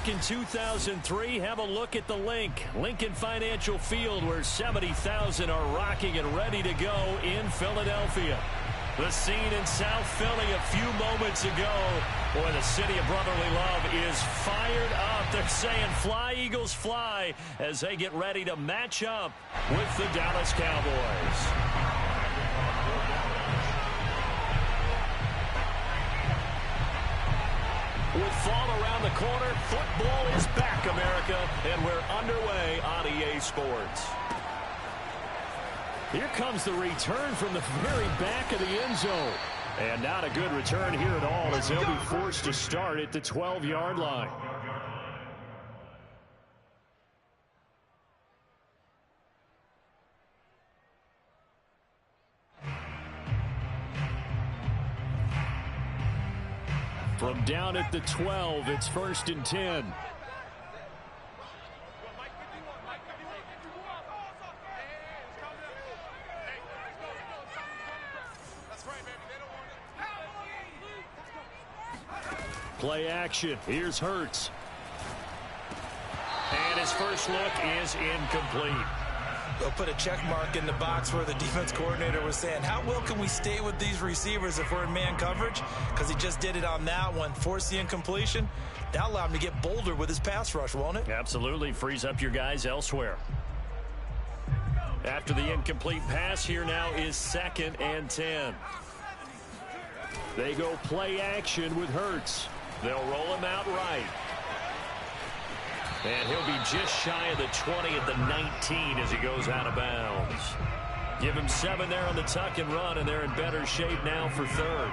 back in 2003, have a look at the link. Lincoln Financial Field, where 70,000 are rocking and ready to go in Philadelphia. The scene in South Philly a few moments ago. Boy, the city of brotherly love is fired up. They're saying, fly, Eagles, fly, as they get ready to match up with the Dallas Cowboys. With fall around the corner, football is back, America, and we're underway on EA Sports. Here comes the return from the very back of the end zone. And not a good return here at all, as they'll be forced to start at the 12-yard line. From down at the 12, it's 1st and 10. Play action. Here's Hurts. And his first look is incomplete. They'll put a check mark in the box where the defense coordinator was saying, how well can we stay with these receivers if we're in man coverage? Because he just did it on that one. Force the incompletion. That'll allow him to get bolder with his pass rush, won't it? Absolutely. Frees up your guys elsewhere. After the incomplete pass, here now is 2nd and 10. They go play action with Hurts. They'll roll him out right. And he'll be just shy of the 20 at the 19 as he goes out of bounds. Give him 7 there on the tuck and run, and they're in better shape now for 3rd.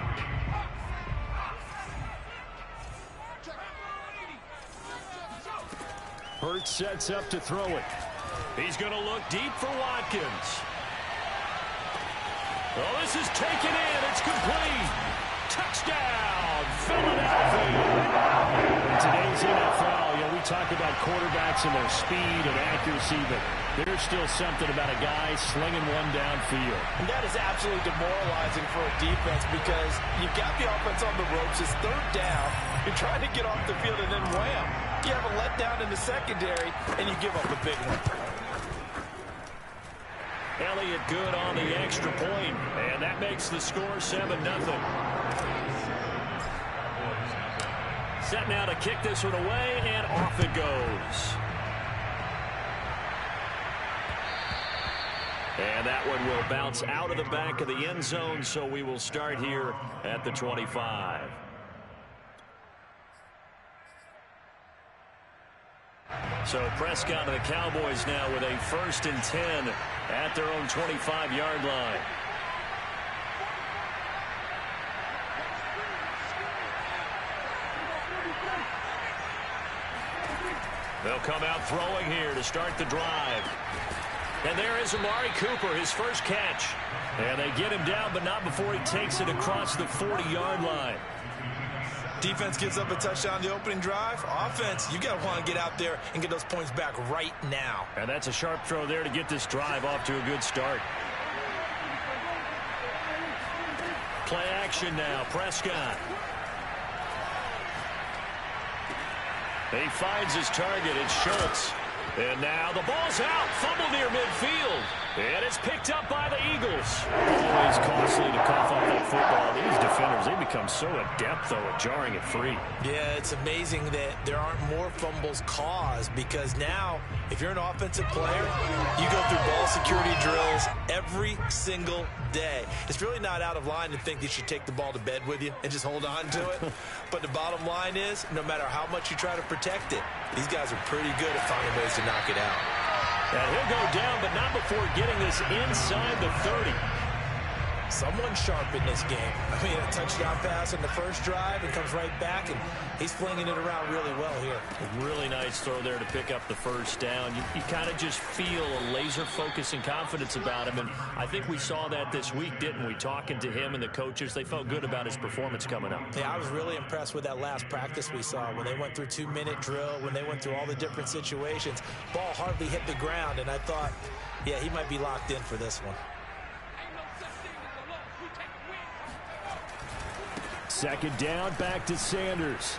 Hurts sets up to throw it. He's going to look deep for Watkins. Oh, this is taken in. It's complete. Touchdown, Philadelphia. In today's NFL, we talk about quarterbacks and their speed and accuracy, but there's still something about a guy slinging one downfield. And that is absolutely demoralizing for a defense because you've got the offense on the ropes. It's 3rd down. You're trying to get off the field, and then wham, you have a letdown in the secondary, and you give up a big one. Elliott good on the extra point, and that makes the score 7-0. Set now to kick this one away, and off it goes. And that one will bounce out of the back of the end zone, so we will start here at the 25. So Prescott and the Cowboys now with a 1st and 10 at their own 25-yard line. They'll come out throwing here to start the drive. And there is Amari Cooper, his first catch. And they get him down, but not before he takes it across the 40-yard line. Defense gives up a touchdown the opening drive. Offense, you got to want to get out there and get those points back right now. And that's a sharp throw there to get this drive off to a good start. Play action now, Prescott. He finds his target. It's Schultz. And now the ball's out. Fumble near midfield. And it's picked up by the Eagles. Always costly to cough up that football. These defenders, they become so adept, though, at jarring it free. Yeah, it's amazing that there aren't more fumbles caused because now, if you're an offensive player, you go through ball security drills every single day. It's really not out of line to think that you should take the ball to bed with you and just hold on to it. But the bottom line is, no matter how much you try to protect it, these guys are pretty good at finding ways to knock it out. And he'll go down, but not before getting this inside the 30. Someone sharp in this game. I mean, a touchdown pass in the first drive and comes right back, and he's flinging it around really well here. A really nice throw there to pick up the first down. You kind of just feel a laser focus and confidence about him, and I think we saw that this week, didn't we? Talking to him and the coaches, they felt good about his performance coming up. Yeah, I was really impressed with that last practice we saw when they went through 2-minute drill, when they went through all the different situations. Ball hardly hit the ground, and I thought, yeah, he might be locked in for this one. Second down, back to Sanders.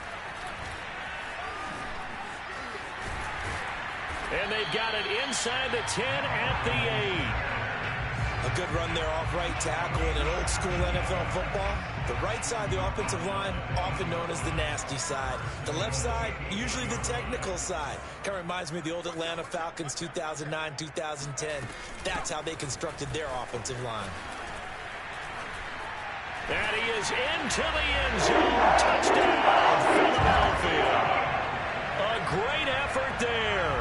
And they've got it inside the 10 at the 8. A good run there off right tackle in an old school NFL football. The right side, the offensive line, often known as the nasty side. The left side, usually the technical side. Kind of reminds me of the old Atlanta Falcons 2009, 2010. That's how they constructed their offensive line. And he is into the end zone. Touchdown, Philadelphia. A great effort there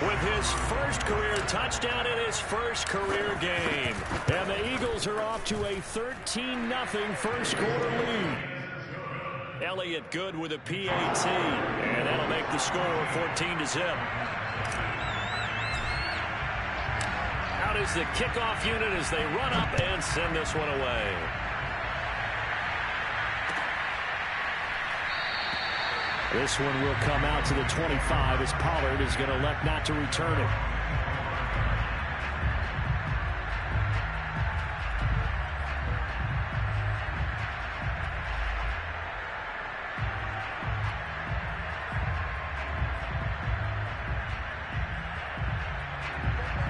with his first career touchdown in his first career game. And the Eagles are off to a 13-0 first quarter lead. Elliott good with a PAT. And that'll make the score 14-0. Out is the kickoff unit as they run up and send this one away. This one will come out to the 25 as Pollard is going to elect not to return it.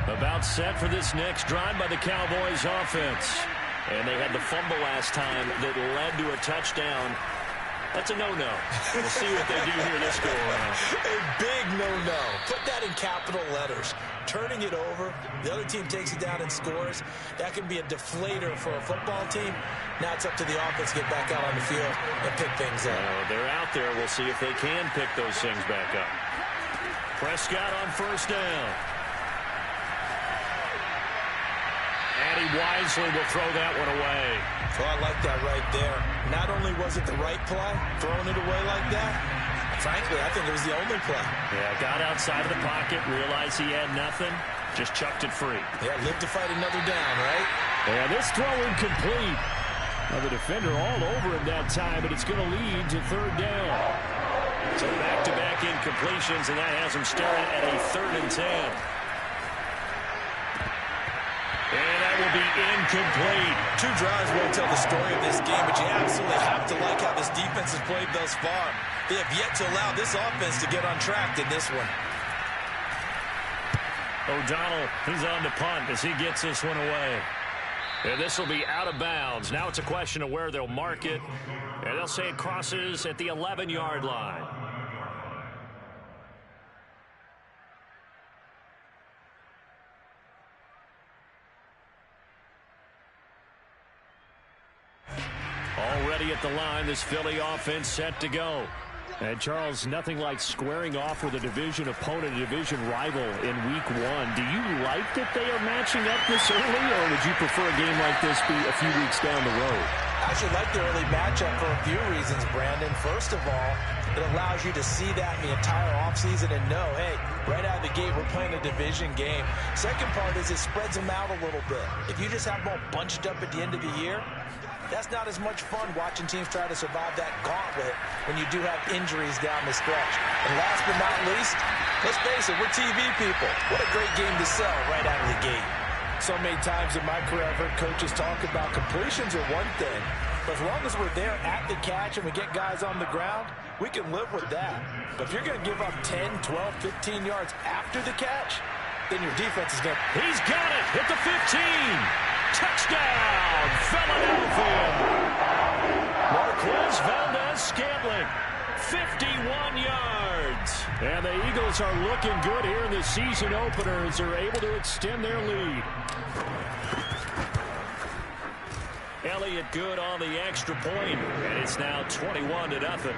About set for this next drive by the Cowboys offense. And they had the fumble last time that led to a touchdown. That's a no-no. We'll see what they do here this go-around. A big no-no. Put that in capital letters. Turning it over, the other team takes it down and scores. That can be a deflator for a football team. Now it's up to the offense to get back out on the field and pick things up. They're out there. We'll see if they can pick those things back up. Prescott on first down. And he wisely will throw that one away. Oh, I like that right there. Not only was it the right play, throwing it away like that, frankly, I think it was the only play. Yeah, got outside of the pocket, realized he had nothing, just chucked it free. Yeah, lived to fight another down, right? Yeah, this throw incomplete. Now the defender all over him that time, but it's going to lead to third down. So back-to-back incompletions, and that has him staring at a 3rd and 10. And that will be incomplete. 2 drives won't tell the story of this game, but you absolutely have to like how this defense has played thus far. They have yet to allow this offense to get on track in this one. O'Donnell, he's on to punt as he gets this one away. And this will be out of bounds. Now it's a question of where they'll mark it. And they'll say it crosses at the 11-yard line. Already at the line, this Philly offense set to go. And, Charles, nothing like squaring off with a division opponent, a division rival in Week 1. Do you like that they are matching up this early, or would you prefer a game like this be a few weeks down the road? I actually like the early matchup for a few reasons, Brandon. First of all, it allows you to see that in the entire offseason and know, hey, right out of the gate, we're playing a division game. Second part is it spreads them out a little bit. If you just have them all bunched up at the end of the year, that's not as much fun watching teams try to survive that gauntlet when you do have injuries down the stretch. And last but not least, let's face it, we're TV people. What a great game to sell right out of the gate. So many times in my career, I've heard coaches talk about completions are one thing, but as long as we're there at the catch and we get guys on the ground, we can live with that. But if you're going to give up 10, 12, 15 yards after the catch, then your defense is going to... He's got it at the 15. Touchdown, Philadelphia. Marquez Valdez-Scantling, 51 yards. And the Eagles are looking good here in the season opener as they're able to extend their lead. Elliott good on the extra point, and it's now 21-0.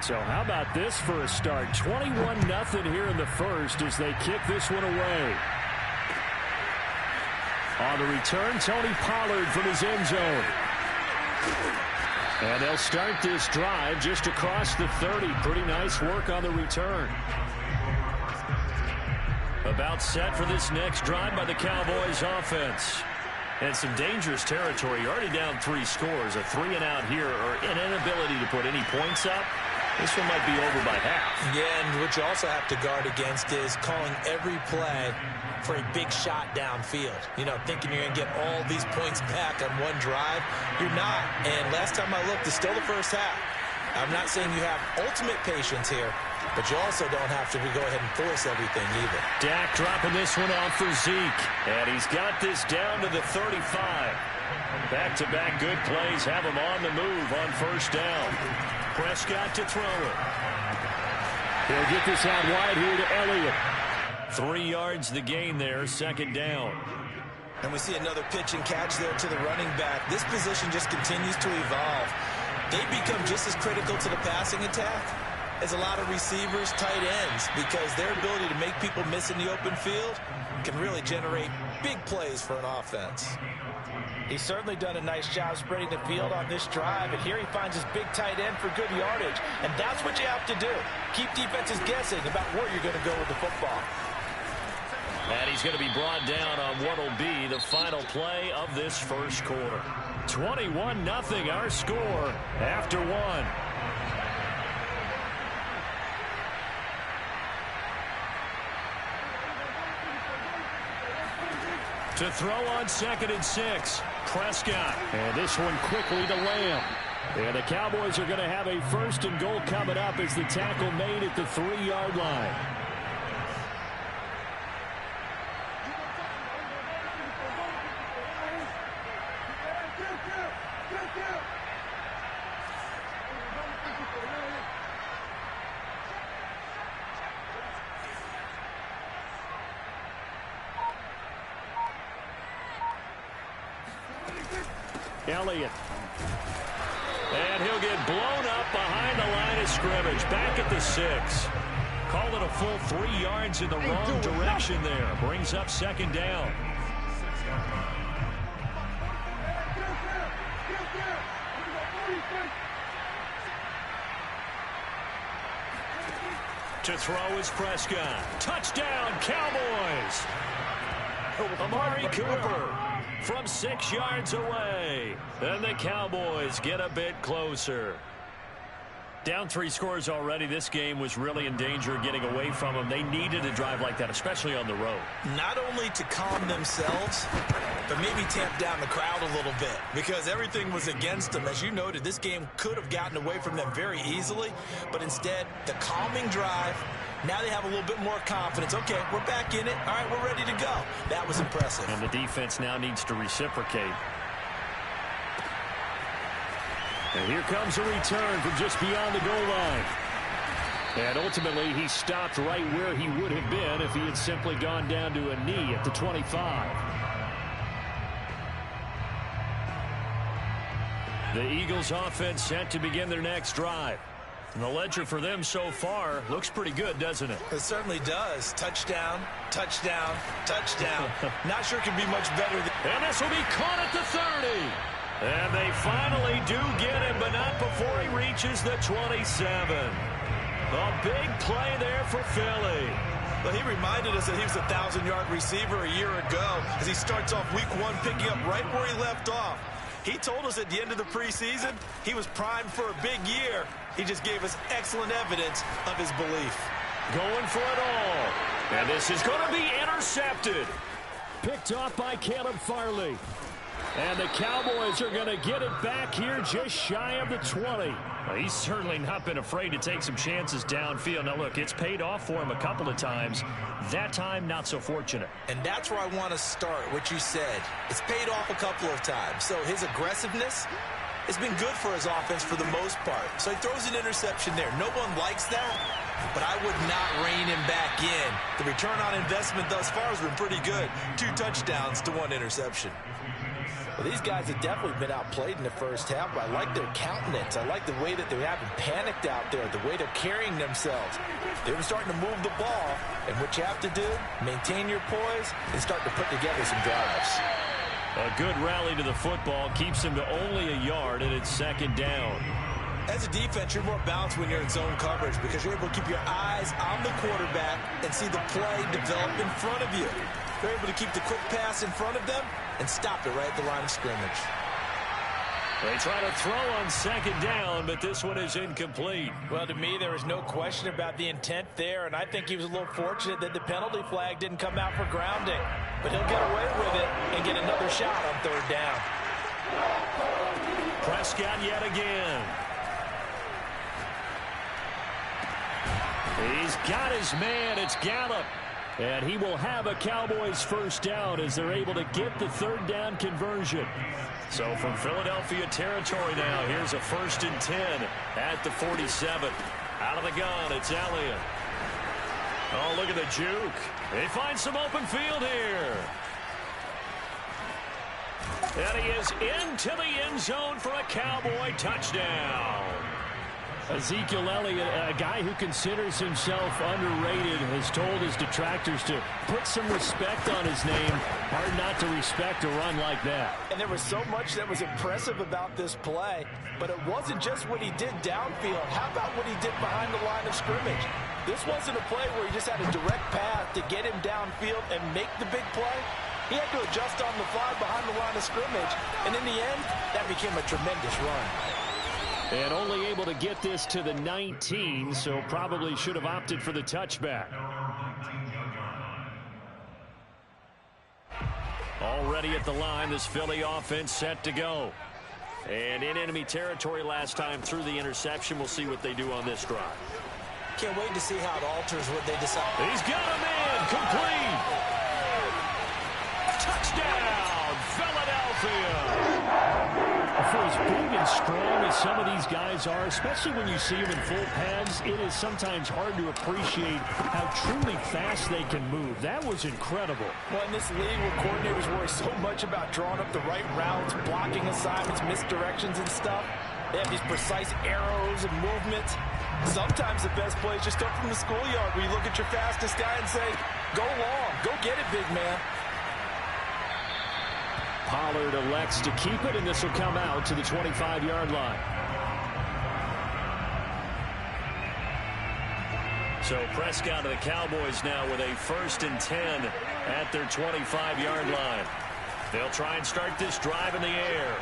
So how about this for a start? 21-0 here in the first as they kick this one away. On the return, Tony Pollard from his end zone. And they'll start this drive just across the 30. Pretty nice work on the return. About set for this next drive by the Cowboys offense. And some dangerous territory. You're already down 3 scores. A 3-and-out here or an inability to put any points up. This one might be over by half. Yeah, and what you also have to guard against is calling every play for a big shot downfield. You know, thinking you're going to get all these points back on one drive. You're not. And last time I looked, it's still the first half. I'm not saying you have ultimate patience here, but you also don't have to go ahead and force everything either. Dak dropping this one off for Zeke. And he's got this down to the 35. Back-to-back good plays have him on the move on first down. Prescott to throw it. He'll get this out wide here to Elliott. 3 yards the gain there, second down. And we see another pitch and catch there to the running back. This position just continues to evolve. They become just as critical to the passing attack as a lot of receivers, tight ends, because their ability to make people miss in the open field can really generate big plays for an offense. He's certainly done a nice job spreading the field on this drive, and here he finds his big tight end for good yardage, and that's what you have to do. Keep defenses guessing about where you're going to go with the football. And he's going to be brought down on what will be the final play of this first quarter. 21-0 our score after one. To throw on 2nd and 6, Prescott. And this one quickly to Lamb. And the Cowboys are going to have a 1st and goal coming up as the tackle made at the 3-yard line. Elliott. And he'll get blown up behind the line of scrimmage. Back at the 6. Call it a full 3 yards in the wrong direction there. Brings up second down. To throw is Prescott. Touchdown, Cowboys! Amari Cooper from 6 yards away. And the Cowboys get a bit closer. Down 3 scores already. This game was really in danger of getting away from them. They needed a drive like that, especially on the road. Not only to calm themselves, but maybe tamp down the crowd a little bit, because everything was against them. As you noted, this game could have gotten away from them very easily, but instead, the calming drive, now they have a little bit more confidence. Okay, we're back in it. All right, we're ready to go. That was impressive. And the defense now needs to reciprocate. And here comes a return from just beyond the goal line. And ultimately, he stopped right where he would have been if he had simply gone down to a knee at the 25. The Eagles offense set to begin their next drive. And the ledger for them so far looks pretty good, doesn't it? It certainly does. Touchdown, touchdown, touchdown. Not sure it can be much better. And this will be caught at the 30. And they finally do get him, but not before he reaches the 27. A big play there for Philly. But he reminded us that he was a 1,000-yard receiver a year ago as he starts off week 1 picking up right where he left off. He told us at the end of the preseason he was primed for a big year. He just gave us excellent evidence of his belief. Going for it all. And this is going to be intercepted. Picked off by Caleb Farley. And the Cowboys are going to get it back here just shy of the 20. Well, he's certainly not been afraid to take some chances downfield. Now, look, it's paid off for him a couple of times. That time, not so fortunate. And that's where I want to start, what you said. It's paid off a couple of times. So his aggressiveness has been good for his offense for the most part. So he throws an interception there. No one likes that, but I would not rein him back in. The return on investment thus far has been pretty good. 2 touchdowns to 1 interception. Well, these guys have definitely been outplayed in the first half, but I like their countenance. I like the way that they haven't panicked out there, the way they're carrying themselves. They're starting to move the ball, and what you have to do, maintain your poise and start to put together some drives. A good rally to the football keeps him to only a yard, and it's second down. As a defense, you're more balanced when you're in zone coverage because you're able to keep your eyes on the quarterback and see the play develop in front of you. You're able to keep the quick pass in front of them and stop it right at the line of scrimmage. They try to throw on second down, but this one is incomplete. Well, to me, there was no question about the intent there, and I think he was a little fortunate that the penalty flag didn't come out for grounding. But he'll get away with it and get another shot on third down. Prescott yet again. He's got his man. It's Gallup. And he will have a Cowboys first down as they're able to get the third down conversion. So from Philadelphia territory now, here's a 1st and 10 at the 47. Out of the gun, it's Elliott. Oh, look at the juke. They find some open field here. And he is into the end zone for a Cowboy touchdown. Ezekiel Elliott, a guy who considers himself underrated, has told his detractors to put some respect on his name. Hard not to respect a run like that. And there was so much that was impressive about this play, but it wasn't just what he did downfield. How about what he did behind the line of scrimmage? This wasn't a play where he just had a direct path to get him downfield and make the big play. He had to adjust on the fly behind the line of scrimmage, and in the end, that became a tremendous run. And only able to get this to the 19, so probably should have opted for the touchback. Already at the line, this Philly offense set to go. And in enemy territory last time through the interception. We'll see what they do on this drive. Can't wait to see how it alters what they decide. He's got a man, complete. Touchdown, Philadelphia. For as big and strong as some of these guys are, especially when you see them in full pads, it is sometimes hard to appreciate how truly fast they can move. That was incredible. Well, in this league where coordinators worry so much about drawing up the right routes, blocking assignments, misdirections and stuff, they have these precise arrows and movements. Sometimes the best plays just come from the schoolyard where you look at your fastest guy and say, go long, go get it, big man. Pollard elects to keep it, and this will come out to the 25-yard line. So Prescott of the Cowboys now with a 1st and 10 at their 25-yard line. They'll try and start this drive in the air.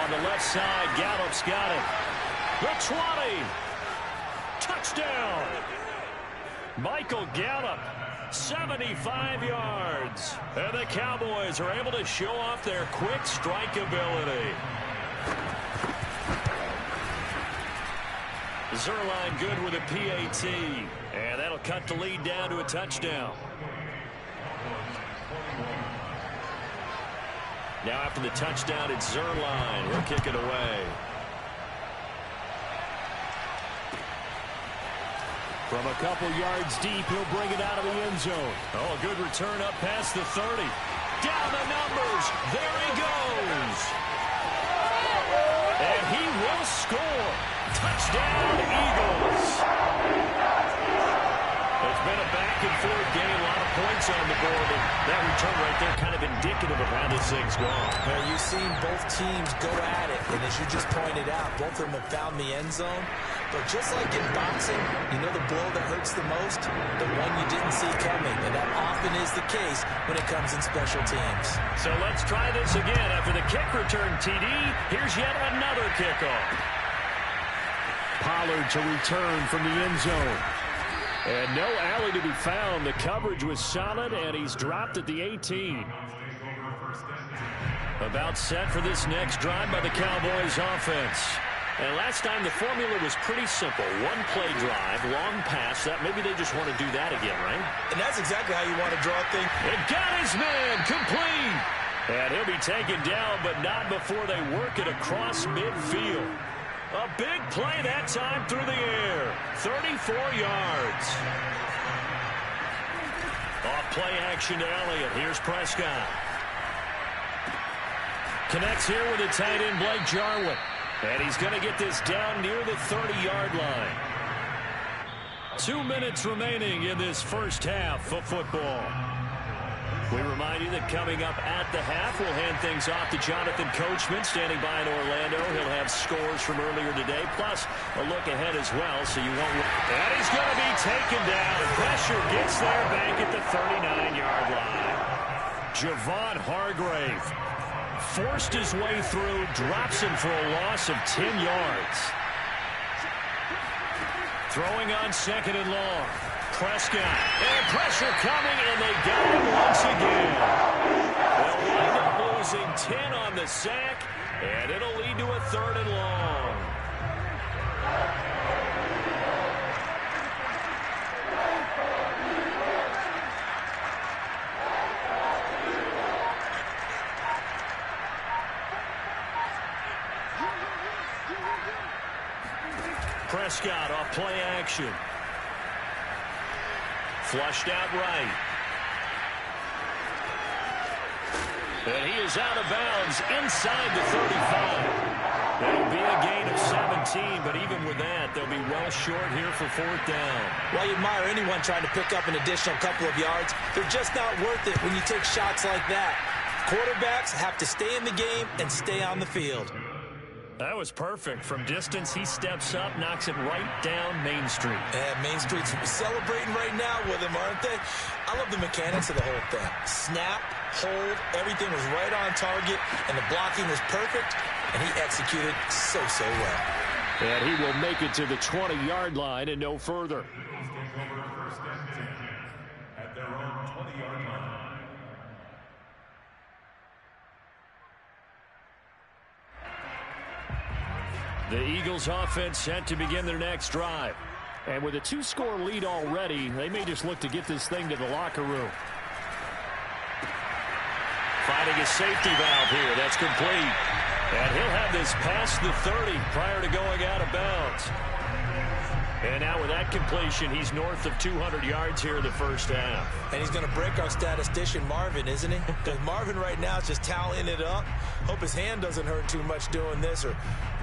On the left side, Gallup's got it. The 20. Touchdown. Michael Gallup. 75 yards. And the Cowboys are able to show off their quick strike ability. Zuerlein good with a PAT. And that'll cut the lead down to a touchdown. Now after the touchdown, it's Zuerlein. He'll kick it away. From a couple yards deep, he'll bring it out of the end zone. Oh, a good return up past the 30. Down the numbers. There he goes. And he will score. Touchdown, Eagles. It's been a back-and-forth game. A lot of points on the board. And that return right there kind of indicative of how this thing's gone. Well, you've seen both teams go at it. And as you just pointed out, both of them have found the end zone. But just like in boxing, you know the blow that hurts the most? The one you didn't see coming. And that often is the case when it comes in special teams. So let's try this again. After the kick return, TD, here's yet another kickoff. Pollard to return from the end zone. And no alley to be found. The coverage was solid, and he's dropped at the 18. About set for this next drive by the Cowboys offense. And last time the formula was pretty simple. One play drive, long pass. That maybe they just want to do that again, right? And that's exactly how you want to draw things. It got his man complete. And he'll be taken down, but not before they work it across midfield. A big play that time through the air. 34 yards. Off play action to Elliott. Here's Prescott. Connects here with the tight end, Blake Jarwin. And he's going to get this down near the 30-yard line. 2 minutes remaining in this first half of football. We remind you that coming up at the half, we'll hand things off to Jonathan Coachman, standing by in Orlando. He'll have scores from earlier today, plus a look ahead as well, so you won't... And he's going to be taken down. Pressure gets there back at the 39-yard line. Javon Hargrave. forced his way through, drops him for a loss of 10 yards. Throwing on second and long. Prescott. And pressure coming, and they got him once again. They'll wind up losing 10 on the sack, and it'll lead to a third and long. Prescott off play action. Flushed out right. And he is out of bounds inside the 35. It'll be a gain of 17, but even with that, they'll be well short here for fourth down. Well, you admire anyone trying to pick up an additional couple of yards. They're just not worth it when you take shots like that. Quarterbacks have to stay in the game and stay on the field. That was perfect. From distance, he steps up, knocks it right down Main Street. Yeah, Main Street's celebrating right now with him, aren't they? I love the mechanics of the whole thing. Snap, hold, everything was right on target, and the blocking was perfect, and he executed so well. And he will make it to the 20-yard line and no further. At their own 20-yard line. The Eagles offense set to begin their next drive. And with a 2-score lead already, they may just look to get this thing to the locker room. Finding a safety valve here. That's complete. And he'll have this past the 30 prior to going out of bounds. And now with that completion, he's north of 200 yards here in the first half. And he's going to break our statistician Marvin, isn't he? Because Marvin right now is just tallying it up. Hope his hand doesn't hurt too much doing this or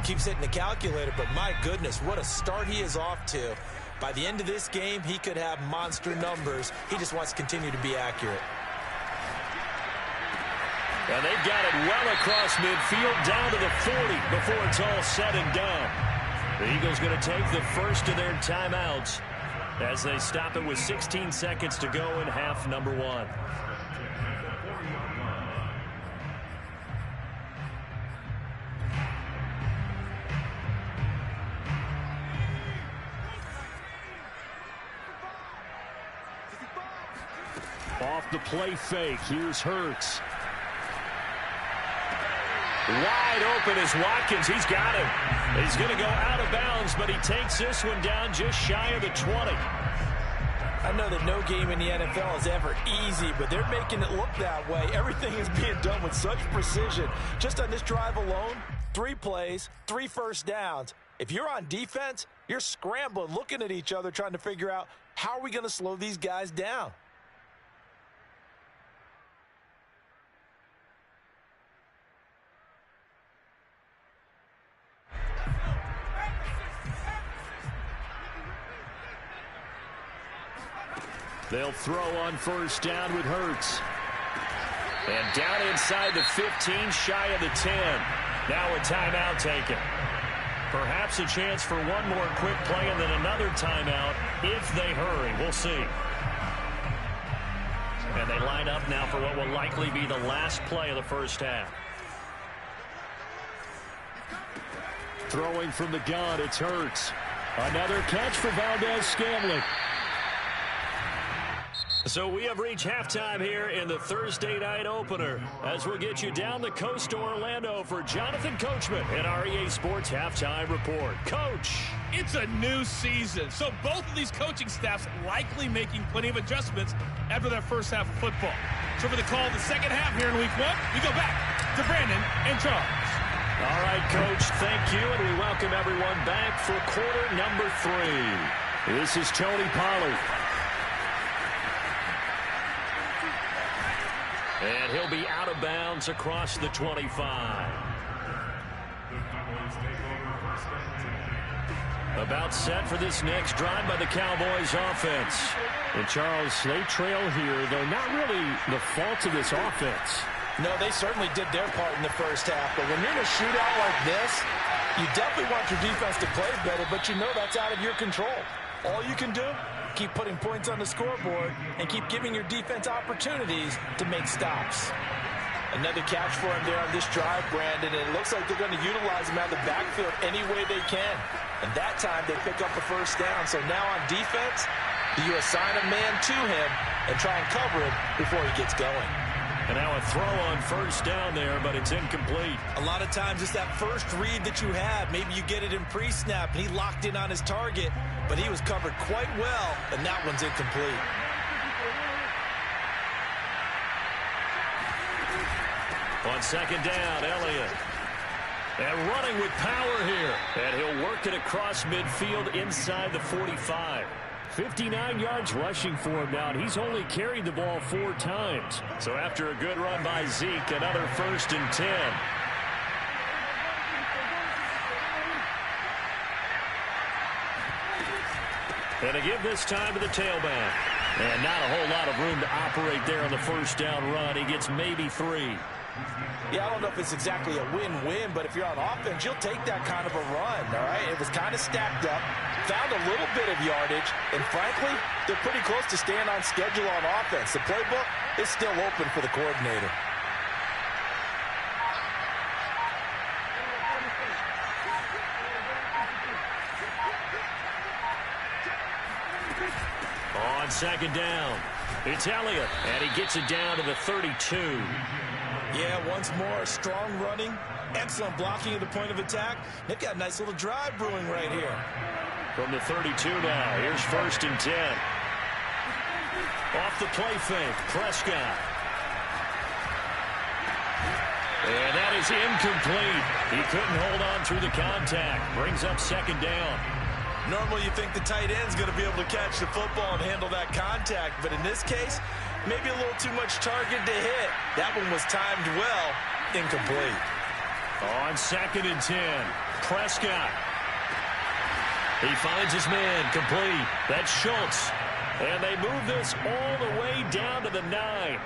keeps hitting the calculator. But my goodness, what a start he is off to. By the end of this game, he could have monster numbers. He just wants to continue to be accurate. And they've got it well across midfield down to the 40 before it's all said and done. The Eagles going to take the first of their timeouts as they stop it with 16 seconds to go in half number one. Off the play fake, here's Hurts. Wide open is Watkins. He's got him. He's going to go out of bounds, but he takes this one down just shy of the 20. I know that no game in the NFL is ever easy, but they're making it look that way. Everything is being done with such precision. Just on this drive alone, 3 plays, 3 first downs. If you're on defense, you're scrambling, looking at each other, trying to figure out how are we going to slow these guys down. They'll throw on first down with Hurts. And down inside the 15, shy of the 10. Now a timeout taken. Perhaps a chance for one more quick play and then another timeout if they hurry. We'll see. And they line up now for what will likely be the last play of the first half. Throwing from the gun, it's Hurts. Another catch for Valdez-Scantling. So we have reached halftime here in the Thursday night opener as we'll get you down the coast to Orlando for Jonathan Coachman and our EA Sports Halftime Report. Coach. It's a new season, so both of these coaching staffs likely making plenty of adjustments after their first half of football. So for the call of the second half here in week 1, we go back to Brandon and Charles. All right, Coach, thank you, and we welcome everyone back for quarter number 3. This is Tony Pollard. And he'll be out of bounds across the 25. About set for this next drive by the Cowboys offense. And Charles, they trail here, though not really the fault of this offense. No, they certainly did their part in the first half. But when you're in a shootout like this, you definitely want your defense to play better, but you know that's out of your control. All you can do, keep putting points on the scoreboard and keep giving your defense opportunities to make stops. Another catch for him there on this drive, Brandon, and it looks like they're going to utilize him out of the backfield any way they can. And that time they pick up the first down. So now on defense, you assign a man to him and try and cover him before he gets going. And now a throw on first down there, but it's incomplete. A lot of times it's that first read that you have. Maybe you get it in pre-snap, and he locked in on his target, but he was covered quite well, and that one's incomplete. On second down, Elliott. And running with power here. And he'll work it across midfield inside the 45. 59 yards rushing for him now, and he's only carried the ball 4 times. So after a good run by Zeke, another 1st and 10. And to give this time to the tailback. And not a whole lot of room to operate there on the first down run. He gets maybe 3. Yeah, I don't know if it's exactly a win-win, but if you're on offense, you'll take that kind of a run, all right? It was kind of stacked up, found a little bit of yardage, and frankly, they're pretty close to staying on schedule on offense. The playbook is still open for the coordinator. On second down, it's Elliott, and he gets it down to the 32. Yeah, once more, strong running, excellent blocking at the point of attack. They've got a nice little drive brewing right here. From the 32 now, here's 1st and 10. Off the play fake, Prescott. And that is incomplete. He couldn't hold on through the contact. Brings up second down. Normally you think the tight end's going to be able to catch the football and handle that contact, but in this case, maybe a little too much target to hit. That one was timed well, incomplete. On 2nd and 10, Prescott. He finds his man, complete. That's Schultz. And they move this all the way down to the 9.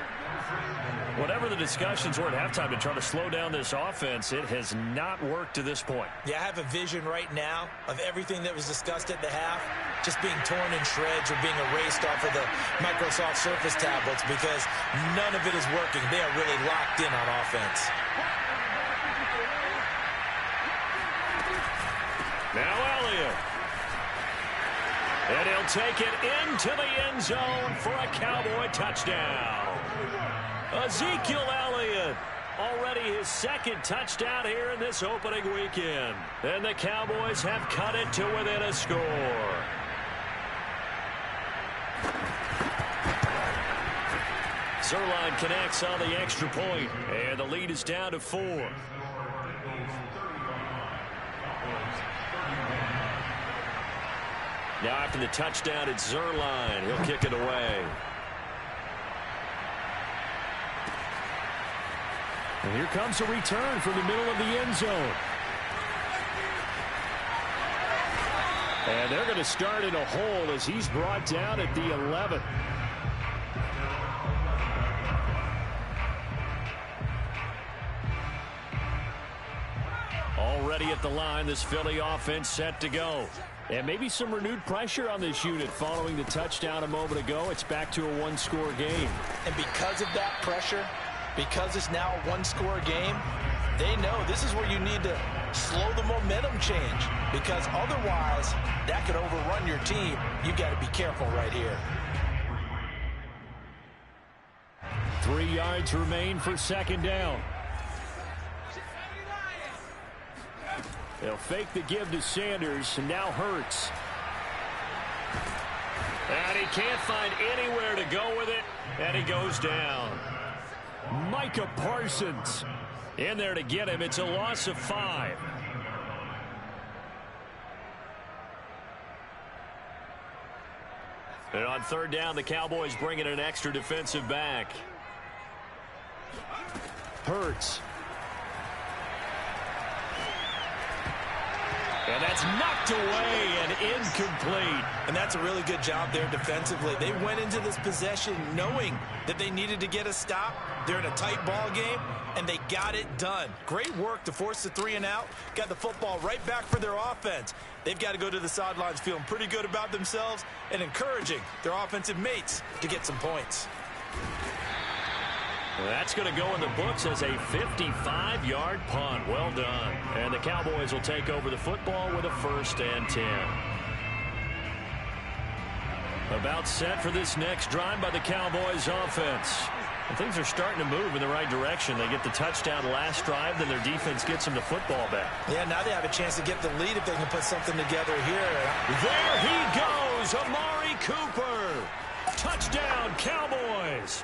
Whatever the discussions were at halftime to try to slow down this offense, it has not worked to this point. Yeah, I have a vision right now of everything that was discussed at the half just being torn in shreds or being erased off of the Microsoft Surface tablets because none of it is working. They are really locked in on offense. Now Elliott. And he'll take it into the end zone for a Cowboy touchdown. Ezekiel Elliott, already his 2nd touchdown here in this opening weekend. And the Cowboys have cut it to within a score. Zuerlein connects on the extra point, and the lead is down to 4. Now after the touchdown, it's Zuerlein. He'll kick it away. And here comes a return from the middle of the end zone. And they're going to start in a hole as he's brought down at the 11. Already at the line, this Philly offense set to go. And maybe some renewed pressure on this unit following the touchdown a moment ago. It's back to a 1-score game. And because of that pressure, because it's now a 1-score game, they know this is where you need to slow the momentum change because otherwise that could overrun your team. You've got to be careful right here. 3 yards remain for second down. They'll fake the give to Sanders, and now Hurts. And he can't find anywhere to go with it, and he goes down. Micah Parsons in there to get him. It's a loss of 5. And on third down, the Cowboys bring in an extra defensive back. Hurts. And that's knocked away and incomplete. And that's a really good job there defensively. They went into this possession knowing that they needed to get a stop. They're in a tight ball game, and they got it done. Great work to force the 3 and out. Got the football right back for their offense. They've got to go to the sidelines feeling pretty good about themselves and encouraging their offensive mates to get some points. That's going to go in the books as a 55-yard punt. Well done. And the Cowboys will take over the football with a 1st and 10. About set for this next drive by the Cowboys offense. And things are starting to move in the right direction. They get the touchdown last drive, then their defense gets them the football back. Yeah, now they have a chance to get the lead if they can put something together here. There he goes, Amari Cooper. Touchdown, Cowboys.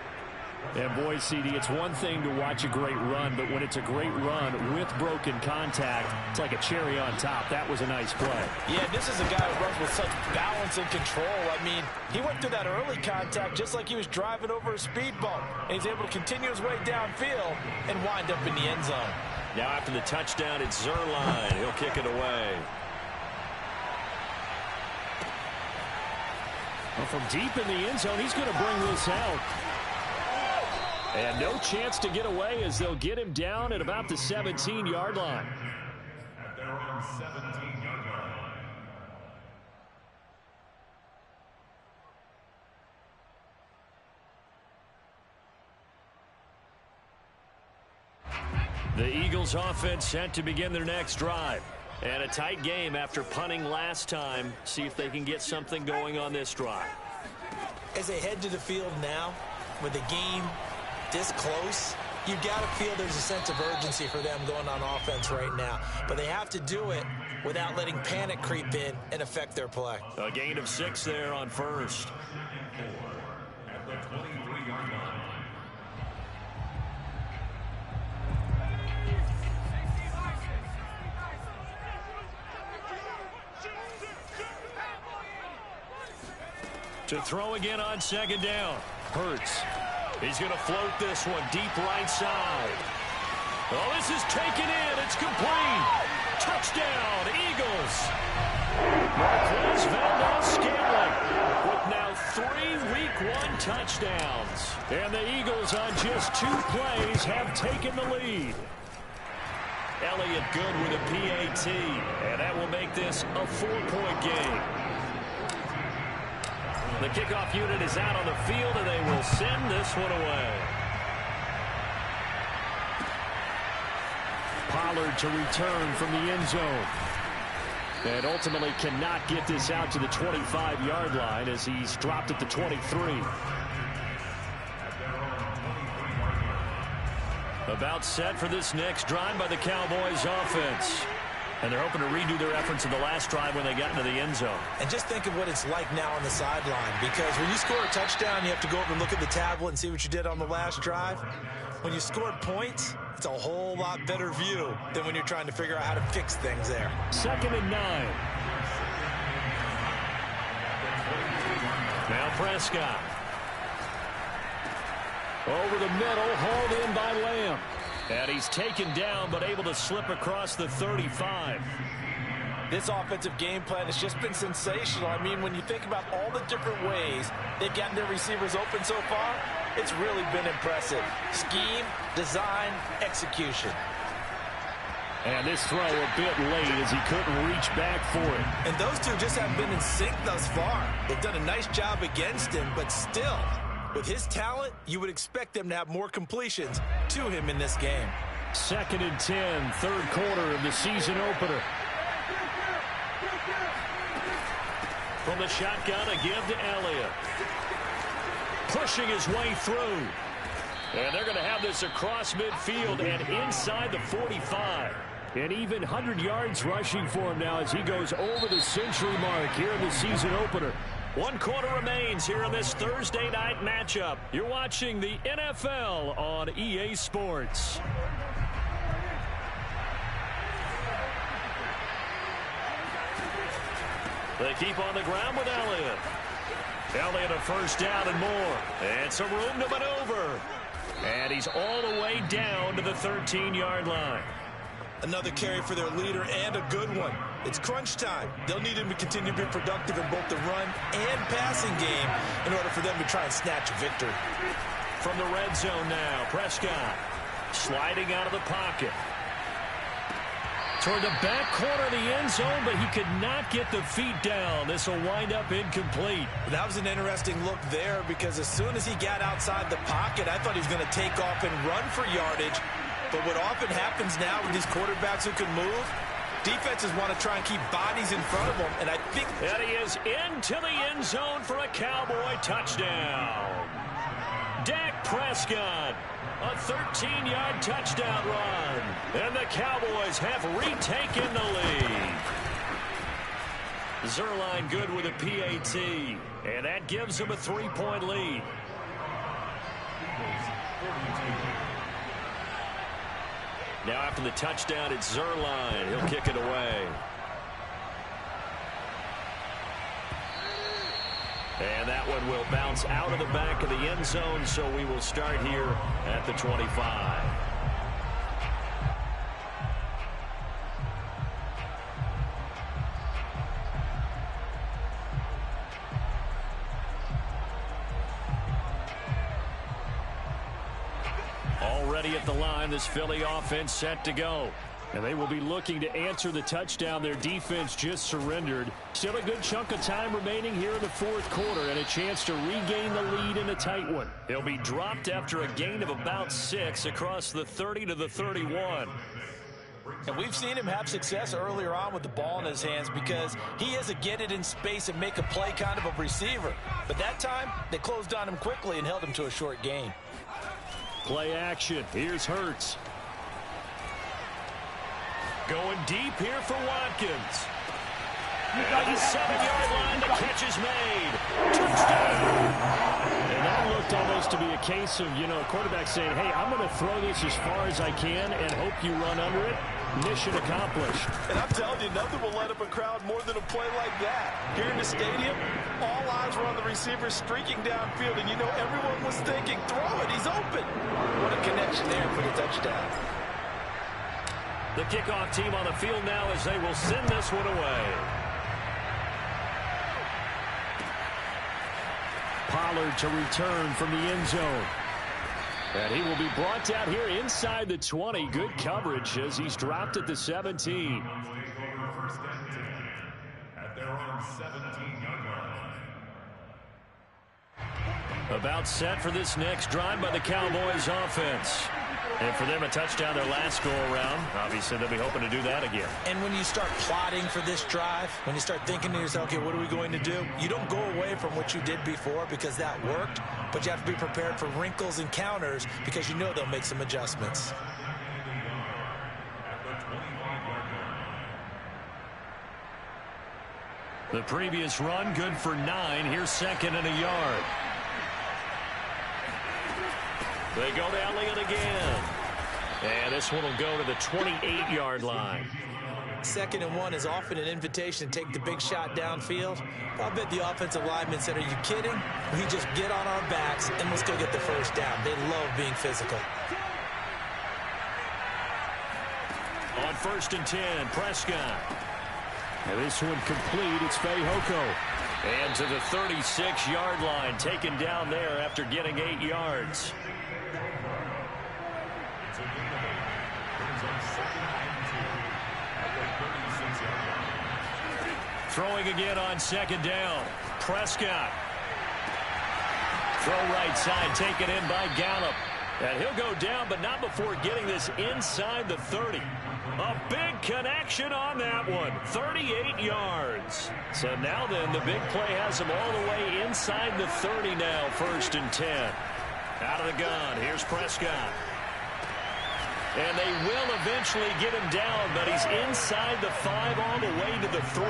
And boy, CD, it's one thing to watch a great run, but when it's a great run with broken contact, it's like a cherry on top. That was a nice play. Yeah, this is a guy who runs with such balance and control. I mean, he went through that early contact just like he was driving over a speed bump. And he's able to continue his way downfield and wind up in the end zone. Now after the touchdown, it's Zuerlein. He'll kick it away. Well, from deep in the end zone, he's going to bring this out. And no chance to get away as they'll get him down at about the 17-yard line. At their own 17-yard line. The Eagles offense set to begin their next drive. And a tight game after punting last time. See if they can get something going on this drive. As they head to the field now, with the game this close, you got to feel there's a sense of urgency for them going on offense right now. But they have to do it without letting panic creep in and affect their play. A gain of 6 there on first. At the 23-yard line. To throw again on 2nd down. Hurts. He's going to float this one deep right side. Oh, this is taken in. It's complete. Touchdown, Eagles. Marquez Valdes-Scantling with now 3 Week 1 touchdowns. And the Eagles on just 2 plays have taken the lead. Elliott good with a PAT. And that will make this a 4-point game. The kickoff unit is out on the field, and they will send this one away. Pollard to return from the end zone. And ultimately cannot get this out to the 25-yard line as he's dropped at the 23. About set for this next drive by the Cowboys offense. And they're hoping to redo their efforts in the last drive when they got into the end zone. And just think of what it's like now on the sideline, because when you score a touchdown, you have to go over and look at the tablet and see what you did on the last drive. When you scored points, it's a whole lot better view than when you're trying to figure out how to fix things there. 2nd and 9. Now Prescott. Over the middle, hauled in by Lamb. And he's taken down, but able to slip across the 35. This offensive game plan has just been sensational. I mean, when you think about all the different ways they've gotten their receivers open so far, it's really been impressive. Scheme, design, execution. And this throw a bit late as he couldn't reach back for it. And those two just haven't been in sync thus far. They've done a nice job against him, but still, with his talent, you would expect them to have more completions to him in this game. 2nd and 10, 3rd quarter of the season opener. From the shotgun, a give to Elliott. Pushing his way through. And they're going to have this across midfield and inside the 45. And even 100 yards rushing for him now as he goes over the century mark here in the season opener. 1 quarter remains here in this Thursday night matchup. You're watching the NFL on EA Sports. They keep on the ground with Elliott. Elliott a 1st down and more. And some room to maneuver. And he's all the way down to the 13-yard line. Another carry for their leader and a good one. It's crunch time. They'll need him to continue to be productive in both the run and passing game in order for them to try and snatch a victory. From the red zone now, Prescott sliding out of the pocket. Toward the back corner of the end zone, but he could not get the feet down. This will wind up incomplete. That was an interesting look there because as soon as he got outside the pocket, I thought he was going to take off and run for yardage. But what often happens now with these quarterbacks who can move, defenses want to try and keep bodies in front of them. And I think that he is into the end zone for a Cowboy touchdown. Dak Prescott. A 13-yard touchdown run. And the Cowboys have retaken the lead. Zuerlein good with a PAT. And that gives them a 3-point lead. Now after the touchdown, it's Zuerlein. He'll kick it away. And that one will bounce out of the back of the end zone, so we will start here at the 25. Already at the line, this Philly offense set to go. And they will be looking to answer the touchdown their defense just surrendered. Still a good chunk of time remaining here in the fourth quarter and a chance to regain the lead in a tight one. They'll be dropped after a gain of about 6 across the 30 to the 31. And we've seen him have success earlier on with the ball in his hands because he is a get it in space and make a play kind of a receiver. But that time, they closed on him quickly and held him to a short gain. Play action. Here's Hurts. Going deep here for Watkins. At the 7-yard line, the catch is made. Touchdown! And that looked almost to be a case of, a quarterback saying, hey, I'm going to throw this as far as I can and hope you run under it. Mission accomplished. And I'm telling you, nothing will let up a crowd more than a play like that. Here in the stadium, all eyes were on the receiver streaking downfield, and everyone was thinking, throw it, he's open. What a connection there for the touchdown. The kickoff team on the field now as they will send this one away. Pollard to return from the end zone. And he will be brought down here inside the 20. Good coverage as he's dropped at the 17. At their own 17-yard line. About set for this next drive by the Cowboys offense. And for them, a touchdown their last go-around. Obviously, they'll be hoping to do that again. And when you start plotting for this drive, when you start thinking to yourself, okay, what are we going to do? You don't go away from what you did before because that worked, but you have to be prepared for wrinkles and counters because they'll make some adjustments. The previous run, good for 9. Here's second and a yard. They go to Elliott again. And this one will go to the 28-yard line. 2nd and 1 is often an invitation to take the big shot downfield. I bet the offensive lineman said, are you kidding? We just get on our backs and let's go get the first down. They love being physical. On 1st and 10, Prescott. And this one complete. It's Fehoko. And to the 36-yard line, taken down there after getting 8 yards. Throwing again on 2nd down. Prescott. Throw right side, taken in by Gallup. And he'll go down, but not before getting this inside the 30. A big connection on that one. 38 yards. So now then, the big play has him all the way inside the 30 now. 1st and 10. Out of the gun. Here's Prescott. And they will eventually get him down, but he's inside the 5 all the way to the 3.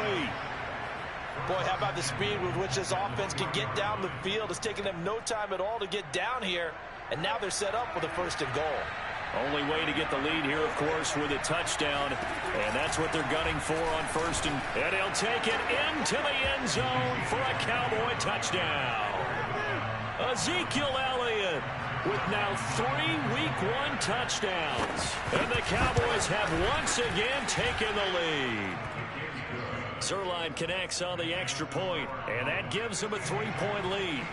Boy, how about the speed with which this offense can get down the field? It's taken them no time at all to get down here. And now they're set up with a 1st and goal. Only way to get the lead here, of course, with a touchdown. And that's what they're gunning for on 1st. And he'll take it into the end zone for a Cowboy touchdown. Ezekiel Elliott with now 3 Week 1 touchdowns. And the Cowboys have once again taken the lead. Zuerlein connects on the extra point, and that gives him a 3-point lead.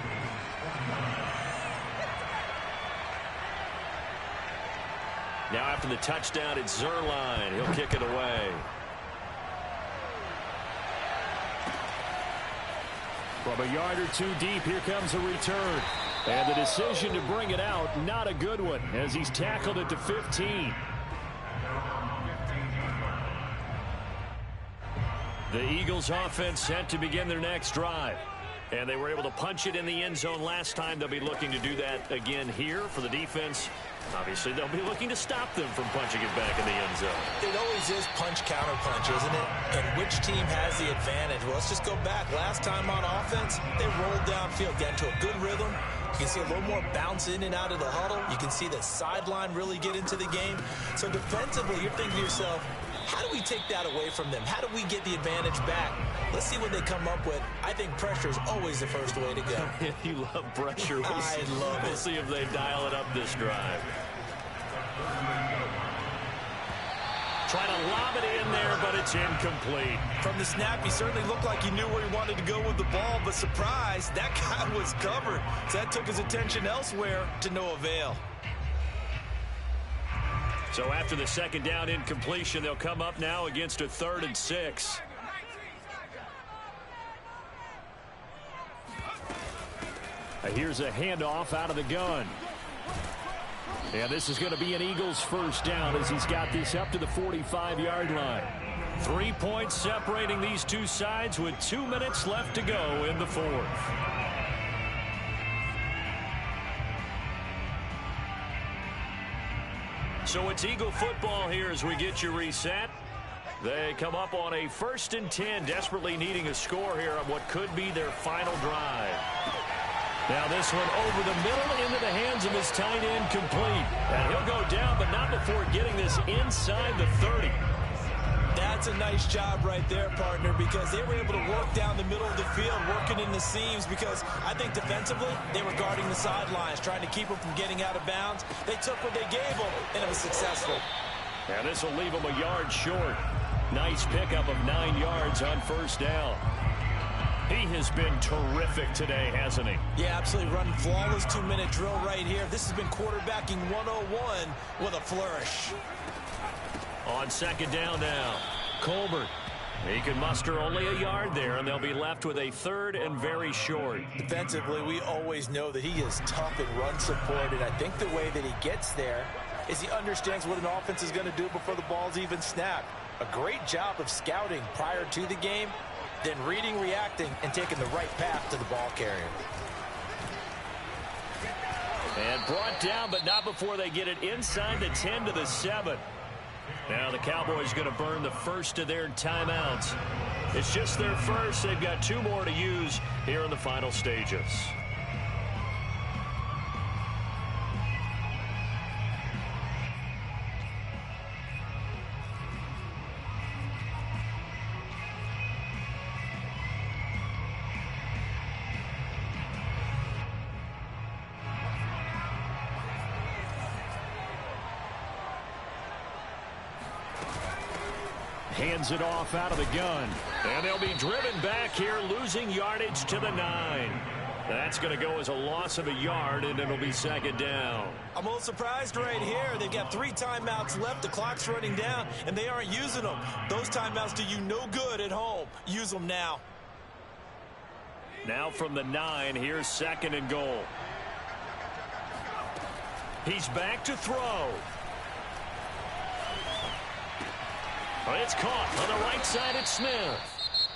Now after the touchdown, it's Zuerlein. He'll kick it away. From a yard or two deep, here comes a return. And the decision to bring it out, not a good one, as he's tackled it to 15. The Eagles offense set to begin their next drive. And they were able to punch it in the end zone last time. They'll be looking to do that again here for the defense. Obviously, they'll be looking to stop them from punching it back in the end zone. It always is punch-counter-punch, isn't it? And which team has the advantage? Well, let's just go back. Last time on offense, they rolled downfield, got into a good rhythm. You can see a little more bounce in and out of the huddle. You can see the sideline really get into the game. So defensively, you're thinking to yourself, how do we take that away from them? How do we get the advantage back? Let's see what they come up with. I think pressure is always the first way to go. You love pressure. I love it. We'll see if they dial it up this drive. Trying to lob it in there, but it's incomplete. From the snap, he certainly looked like he knew where he wanted to go with the ball, but surprise, that guy was covered. So that took his attention elsewhere to no avail. So after the second down incompletion, they'll come up now against a 3rd and 6. Here's a handoff out of the gun. And this is going to be an Eagles first down as he's got this up to the 45-yard line. 3 points separating these two sides with 2 minutes left to go in the 4th. So it's Eagle football here as we get you reset. They come up on a 1st and 10, desperately needing a score here on what could be their final drive. Now this one over the middle into the hands of his tight end, complete. And he'll go down, but not before getting this inside the 30. That's a nice job right there, partner, because they were able to work down the middle of the field, working in the seams, because I think defensively they were guarding the sidelines, trying to keep them from getting out of bounds. They took what they gave them, and it was successful. And this will leave them a yard short. Nice pickup of 9 yards on first down. He has been terrific today, hasn't he? Yeah, absolutely. Running flawless 2-minute drill right here. This has been quarterbacking 101 with a flourish. On second down now, Colbert. He can muster only a yard there, and they'll be left with a 3rd and very short. Defensively, we always know that he is tough and run support, and I think the way that he gets there is he understands what an offense is going to do before the ball's even snapped. A great job of scouting prior to the game, then reading, reacting, and taking the right path to the ball carrier. And brought down, but not before they get it inside the 10 to the 7. Now the Cowboys going to burn the first of their timeouts. It's just their first. They've got 2 more to use here in the final stages. Hands it off out of the gun. And they'll be driven back here, losing yardage to the 9. That's going to go as a loss of a yard, and it'll be second down. I'm a little surprised right here. They've got 3 timeouts left. The clock's running down, and they aren't using them. Those timeouts do you no good at home. Use them now. Now from the 9, here's 2nd and goal. He's back to throw. It's caught on the right side at Smith.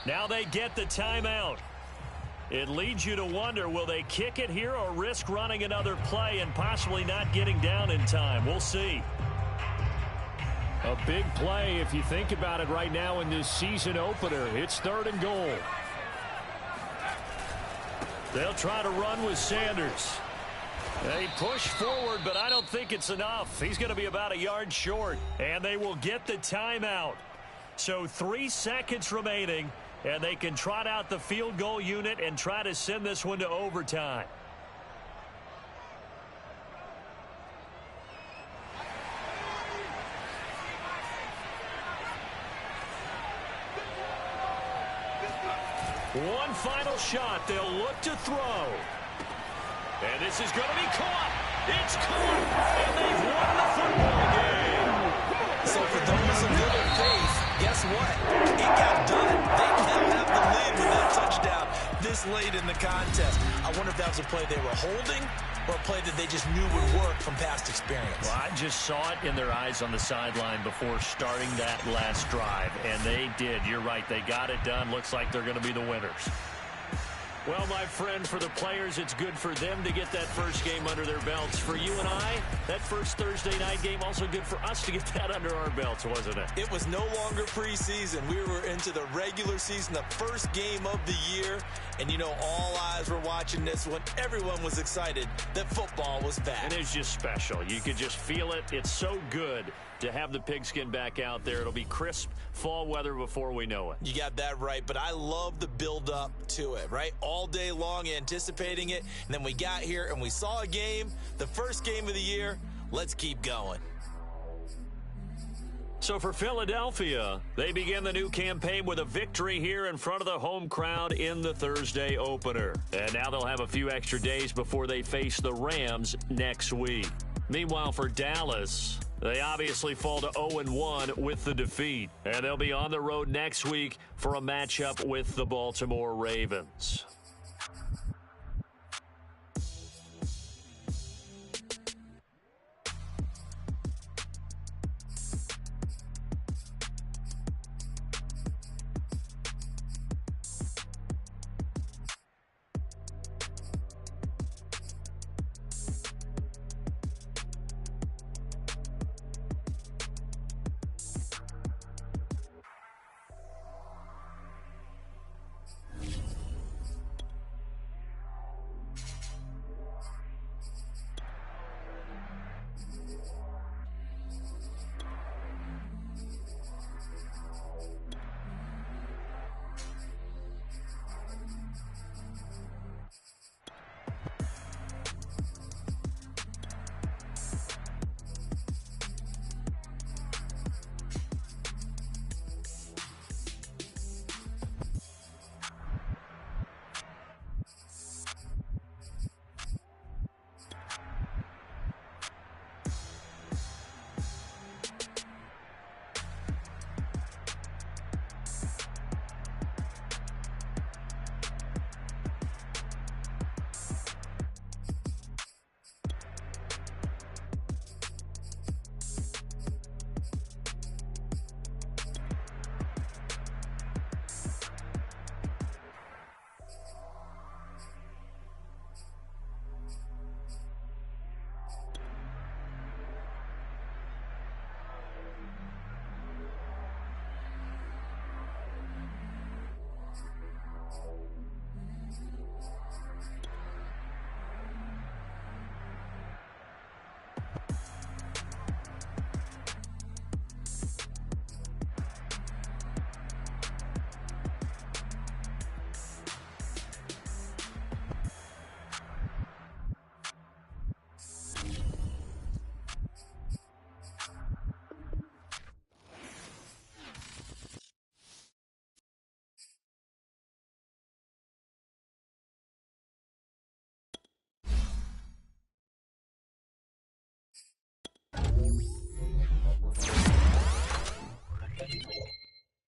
Now they get the timeout. It leads you to wonder, will they kick it here or risk running another play and possibly not getting down in time? We'll see. A big play if you think about it right now in this season opener. It's 3rd and goal. They'll try to run with Sanders. They push forward, but I don't think it's enough. He's going to be about a yard short, and they will get the timeout. So 3 seconds remaining, and they can trot out the field goal unit and try to send this one to overtime. One final shot. They'll look to throw. And this is going to be caught. It's caught. And they've won the football game. for those of little faith, guess what? It got done. They now have the lead with that touchdown this late in the contest. I wonder if that was a play they were holding or a play that they just knew would work from past experience. Well, I just saw it in their eyes on the sideline before starting that last drive, and they did. You're right. They got it done. Looks like they're going to be the winners. Well, my friend, for the players, it's good for them to get that first game under their belts. For you and I, that first Thursday night game, also good for us to get that under our belts, wasn't it? It was no longer preseason. We were into the regular season, the first game of the year. And, you know, all eyes were watching this when everyone was excited that football was back. And it's just special. You could just feel it. It's so good to have the pigskin back out there. It'll be crisp fall weather before we know it. You got that right, but I love the build-up to it, right? All day long anticipating it, and then we got here and we saw a game, the first game of the year. Let's keep going. So for Philadelphia, they begin the new campaign with a victory here in front of the home crowd in the Thursday opener. And now they'll have a few extra days before they face the Rams next week. Meanwhile, for Dallas, they obviously fall to 0-1 with the defeat. And they'll be on the road next week for a matchup with the Baltimore Ravens.